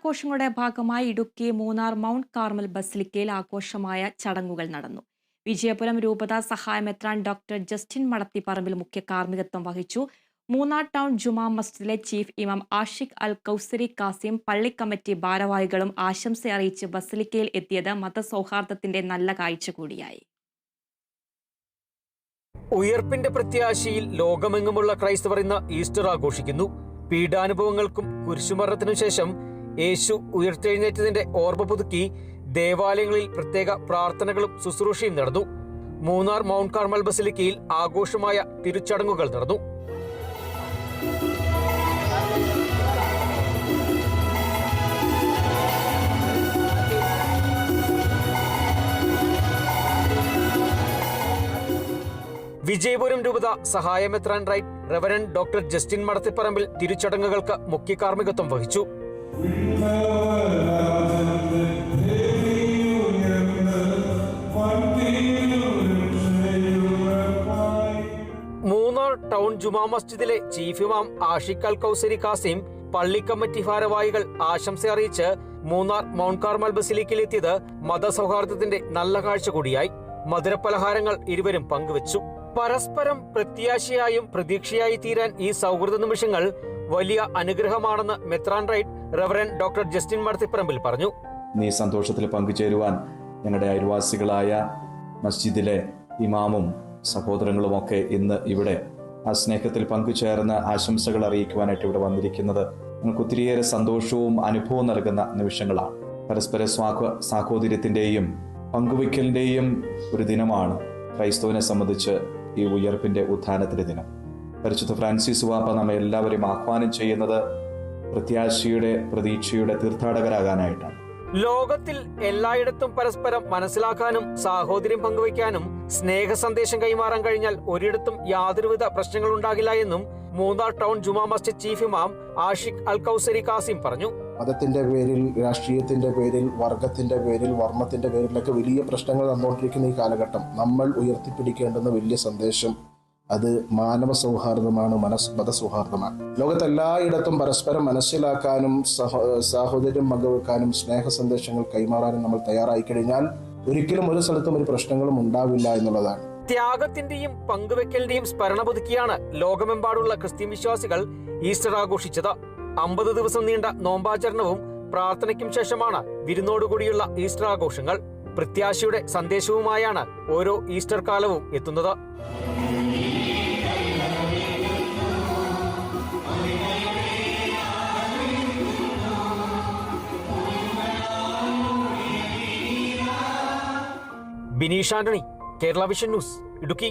ആഘോഷങ്ങളുടെ ഭാഗമായി Idukki Munnar mount Carmel ബസിലിക്കയിൽ ആഘോഷമായ ചടങ്ങുകൾ നടന്നു. വിജയപുരം രൂപത സഹായമെത്രാൻ ഡോക്ടർ ജസ്റ്റിൻ മടത്തിപ്പറമ്പിൽ മുഖ്യ കാർമ്മികത്വം വഹിച്ചു. മൂന്നാർ ടൗൺ ജുമാ മസ്ജിദിലെ ചീഫ് ഇമാം ആഷിഖ് അൽ കൗസരി കാസിം, പള്ളി കമ്മിറ്റി ഭാരവാഹികളും ആശംസ അറിയിച്ച് ബസിലിക്കയിൽ എത്തിയത് മതസൗഹാർദ്ദത്തിന്റെ നല്ല കാഴ്ച കൂടിയായി. ഉയർപ്പിന്റെ പ്രത്യാശയിൽ ലോകമെങ്ങുമുള്ള ക്രൈസ്തവർ ഇന്ന് ഈസ്റ്റർ ആഘോഷിക്കുന്നു. പീഡാനുഭവങ്ങൾക്കും കുരിശുമരണത്തിനു ശേഷം യേശു ഉയർത്തെഴുന്നേറ്റതിന്റെ ഓർമ്മ പുതുക്കി ദേവാലയങ്ങളിൽ പ്രത്യേക പ്രാർത്ഥനകളും ശുശ്രൂഷയും നടന്നു. മൂന്നാർ മൗണ്ട് കാർമൽ ബസിലിക്കയിൽ ആഘോഷമായ തിരുച്ചടങ്ങുകൾ നടന്നു. വിജയപുരം രൂപത സഹായമെത്രാൻ right reverend doctor Justin Madathiparambil തിരുച്ചടങ്ങുകൾക്ക് മുഖ്യ കാർമ്മികത്വം വഹിച്ചു. മൂന്നാർ ടൗൺ ജുമാ മസ്ജിദിലെ ചീഫ് ഇമാം ആഷിഖ് അൽ കൗസരി കാസിം, പള്ളി കമ്മിറ്റി ഭാരവാഹികൾ ആശംസ അറിയിച്ച് മൂന്നാർ മൗണ്ട് കാർമൽ ബസിലിക്കയിലെത്തിയത് മതസൗഹാർദ്ദത്തിന്റെ നല്ല കാഴ്ച കൂടിയായി. മധുരപലഹാരങ്ങൾ ഇരുവരും പങ്കുവച്ചു. പരസ്പരം പ്രത്യാശയായും പ്രതീക്ഷയായി തീരാൻ ഈ സൗഹൃദ നിമിഷങ്ങൾ വലിയ അനുഗ്രഹമാണെന്ന് മെത്രാൻ right reverend doctor Justin Madathiparambil പറഞ്ഞു. ഈ സന്തോഷത്തിൽ പങ്കുചേരുവാൻ ഞങ്ങളുടെ അയൽവാസികളായ മസ്ജിദിലെ ഇമാമും സഹോദരങ്ങളുമൊക്കെ ഇന്ന് ഇവിടെ ആ സ്നേഹത്തിൽ പങ്കുചേർന്ന് ആശംസകൾ അറിയിക്കുവാനായിട്ട് ഇവിടെ വന്നിരിക്കുന്നത് ഞങ്ങൾക്ക് ഒത്തിരിയേറെ സന്തോഷവും അനുഭവവും നൽകുന്ന നിമിഷങ്ങളാണ്. പരസ്പര സാഹോദര്യത്തിൻ്റെയും പങ്കുവയ്ക്കലിൻ്റെയും ഒരു ദിനമാണ് ക്രൈസ്തവനെ സംബന്ധിച്ച് ഈ ഉയർപ്പിന്റെ ഉത്ഥാനത്തിന്റെ ദിനം. പരിശുദ്ധ ഫ്രാൻസിസ് വാപ്പ നമ്മെ എല്ലാവരെയും ആഹ്വാനം ചെയ്യുന്നത് പ്രത്യാശയുടെ പ്രതീക്ഷയുടെ തീർത്ഥാടകരാകാനായിട്ടാണ്. ലോകത്തിൽ എല്ലായിടത്തും പരസ്പരം മനസ്സിലാക്കാനും സാഹോദര്യം പങ്കുവയ്ക്കാനും സ്നേഹ സന്ദേശം കൈമാറാൻ കഴിഞ്ഞാൽ ഒരിടത്തും യാതൊരുവിധ പ്രശ്നങ്ങൾ ഉണ്ടാകില്ല എന്നും മൂന്നാർ ടൗൺ ജുമാ മസ്ജിദ് ചീഫ് ഇമാം ആഷിഖ് അൽ കൗസരി കാസിം പറഞ്ഞു. മതത്തിന്റെ പേരിൽ, രാഷ്ട്രീയത്തിന്റെ പേരിൽ, വർഗത്തിന്റെ പേരിൽ, വർണ്ണത്തിന്റെ പേരിലൊക്കെ വലിയ പ്രശ്നങ്ങൾ നടന്നുകൊണ്ടിരിക്കുന്ന ഈ കാലഘട്ടം നമ്മൾ ഉയർത്തിപ്പിടിക്കേണ്ടുന്ന വലിയ സന്ദേശം അത് മാനവ സൗഹാർദ്ദമാണ്, മതസൗഹാർദ്ദമാണ്. ലോകത്തെല്ലായിടത്തും പരസ്പരം മനസ്സിലാക്കാനും സാഹോദര്യം പങ്കുവെക്കാനും സ്നേഹ സന്ദേശങ്ങൾ കൈമാറാനും നമ്മൾ തയ്യാറായി കഴിഞ്ഞാൽ ഒരിക്കലും ഒരു സ്ഥലത്തും ഒരു പ്രശ്നങ്ങളും ഉണ്ടാവില്ല എന്നുള്ളതാണ്. ത്യാഗത്തിന്റെയും പങ്കുവെക്കലിന്റെയും സ്മരണ പുതുക്കിയാണ് ലോകമെമ്പാടുള്ള ക്രിസ്ത്യൻ വിശ്വാസികൾ ഈസ്റ്റർ ആഘോഷിച്ചത്. 50 ദിവസം നീണ്ട നോമ്പാചരണവും പ്രാർത്ഥനയ്ക്കും ശേഷമാണ് വിരുന്നോടുകൂടിയുള്ള ഈസ്റ്റർ ആഘോഷങ്ങൾ. പ്രത്യാശയുടെ സന്ദേശവുമായാണ് ഓരോ ഈസ്റ്റർ കാലവും എത്തുന്നത്. Bineesh Antony, Kerala vision news, Idukki.